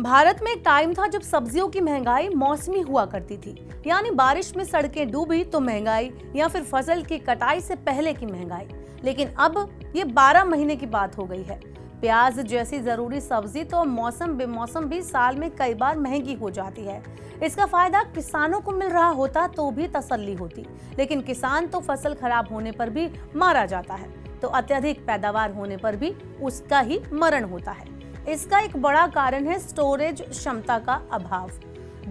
भारत में एक टाइम था जब सब्जियों की महंगाई मौसमी हुआ करती थी, यानी बारिश में सड़कें डूबी तो महंगाई, या फिर फसल की कटाई से पहले की महंगाई। लेकिन अब ये 12 महीने की बात हो गई है। प्याज जैसी जरूरी सब्जी तो मौसम बेमौसम भी साल में कई बार महंगी हो जाती है। इसका फायदा किसानों को मिल रहा होता तो भी तसल्ली होती, लेकिन किसान तो फसल खराब होने पर भी मारा जाता है, तो अत्यधिक पैदावार होने पर भी उसका ही मरण होता है। इसका एक बड़ा कारण है स्टोरेज क्षमता का अभाव।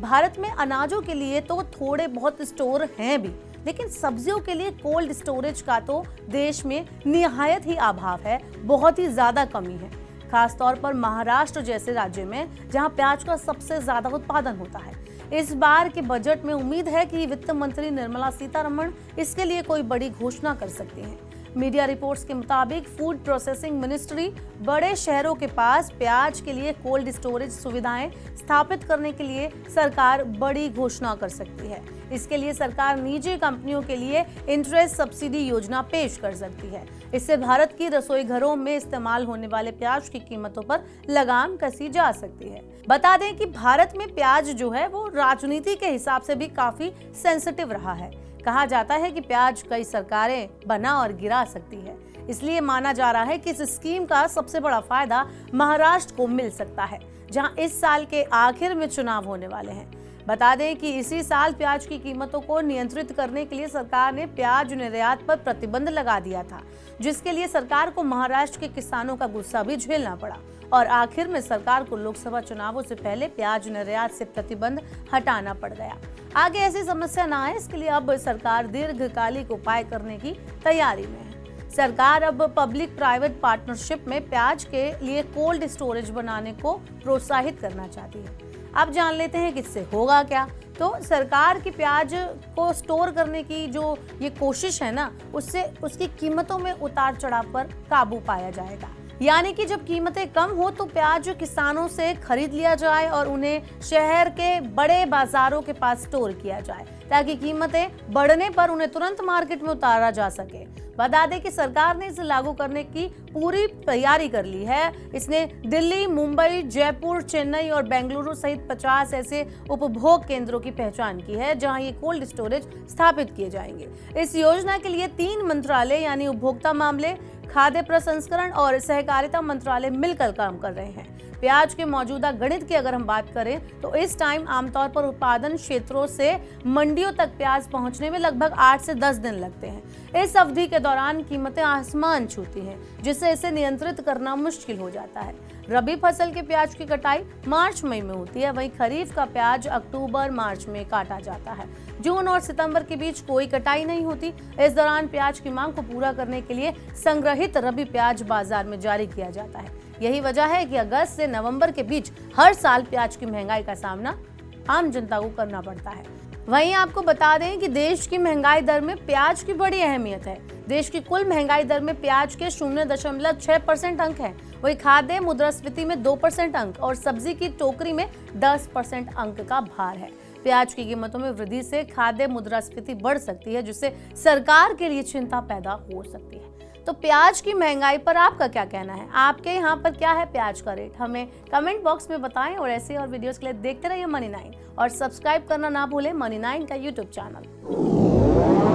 भारत में अनाजों के लिए तो थोड़े बहुत स्टोर हैं भी, लेकिन सब्जियों के लिए कोल्ड स्टोरेज का तो देश में निहायत ही अभाव है, बहुत ही ज्यादा कमी है। खास तौर पर महाराष्ट्र जैसे राज्य में, जहां प्याज का सबसे ज्यादा उत्पादन होता है। इस बार के बजट में उम्मीद है कि वित्त मंत्री निर्मला सीतारमण इसके लिए कोई बड़ी घोषणा कर सकती हैं। मीडिया रिपोर्ट्स के मुताबिक फूड प्रोसेसिंग मिनिस्ट्री बड़े शहरों के पास प्याज के लिए कोल्ड स्टोरेज सुविधाएं स्थापित करने के लिए सरकार बड़ी घोषणा कर सकती है। इसके लिए सरकार निजी कंपनियों के लिए इंटरेस्ट सब्सिडी योजना पेश कर सकती है। इससे भारत की रसोई घरों में इस्तेमाल होने वाले प्याज की कीमतों पर लगाम कसी जा सकती है। बता दें कि भारत में प्याज जो है वो राजनीति के हिसाब से भी काफी सेंसिटिव रहा है। कहा जाता है कि प्याज कई सरकारें बना और गिरा सकती है, इसलिए माना जा रहा है कि इस स्कीम का सबसे बड़ा फायदा महाराष्ट्र को मिल सकता है, जहां इस साल के आखिर में चुनाव होने वाले हैं। बता दें कि इसी साल प्याज की कीमतों को नियंत्रित करने के लिए सरकार ने प्याज निर्यात पर प्रतिबंध लगा दिया था, जिसके लिए सरकार को महाराष्ट्र के किसानों का गुस्सा भी झेलना पड़ा और आखिर में सरकार को लोकसभा चुनावों से पहले प्याज निर्यात से प्रतिबंध हटाना पड़ गया। आगे ऐसी समस्या ना आए, इसके लिए अब सरकार दीर्घकालिक उपाय करने की तैयारी में है। सरकार अब पब्लिक प्राइवेट पार्टनरशिप में प्याज के लिए कोल्ड स्टोरेज बनाने को प्रोत्साहित करना चाहती है। अब जान लेते हैं कि इससे होगा क्या। तो सरकार की प्याज को स्टोर करने की जो ये कोशिश है ना, उससे उसकी कीमतों में उतार चढ़ाव पर काबू पाया जाएगा। यानी कि जब कीमतें कम हो तो प्याज किसानों से खरीद लिया जाए और उन्हें शहर के बड़े बाजारों के पास स्टोर किया जाए, ताकि कीमतें बढ़ने पर उन्हें तुरंत मार्केट में उतारा जा सके। बता दें कि सरकार ने इसे लागू करने की पूरी तैयारी कर ली है। इसने दिल्ली, मुंबई, जयपुर, चेन्नई और बेंगलुरु सहित 50 ऐसे उपभोग केंद्रों की पहचान की है, जहां ये कोल्ड स्टोरेज स्थापित किए जाएंगे। इस योजना के लिए 3 मंत्रालय यानी उपभोक्ता मामले, खाद्य प्रसंस्करण और सहकारिता मंत्रालय मिलकर काम कर रहे हैं। प्याज के मौजूदा गणित की अगर हम बात करें तो इस टाइम आमतौर पर उत्पादन क्षेत्रों से मंडियों तक प्याज पहुंचने में लगभग 8 से 10 दिन लगते हैं। इस अवधि के दौरान कीमतें आसमान छूती हैं, जिससे इसे नियंत्रित करना मुश्किल हो जाता है। रबी फसल के प्याज की कटाई मार्च मई में होती है, वहीं खरीफ का प्याज अक्टूबर मार्च में काटा जाता है। जून और सितंबर के बीच कोई कटाई नहीं होती। इस दौरान प्याज की मांग को पूरा करने के लिए संग्रहित रबी प्याज बाजार में जारी किया जाता है। यही वजह है कि अगस्त से नवंबर के बीच हर साल प्याज की महंगाई का सामना आम जनता को करना पड़ता है। वहीं आपको बता दें कि देश की महंगाई दर में प्याज की बड़ी अहमियत है। देश की कुल महंगाई दर में प्याज के 0.6% अंक है। वही खाद्य मुद्रास्फीति में 2% अंक और सब्जी की टोकरी में 10% अंक का भार है। प्याज की कीमतों में वृद्धि से खाद्य मुद्रास्फीति बढ़ सकती है, जिससे सरकार के लिए चिंता पैदा हो सकती है। तो प्याज की महंगाई पर आपका क्या कहना है? आपके यहाँ पर क्या है प्याज का रेट? हमें कमेंट बॉक्स में बताएं और ऐसे और वीडियोस के लिए देखते रहिए मनी 9 और सब्सक्राइब करना ना भूलें मनी 9 का यूट्यूब चैनल।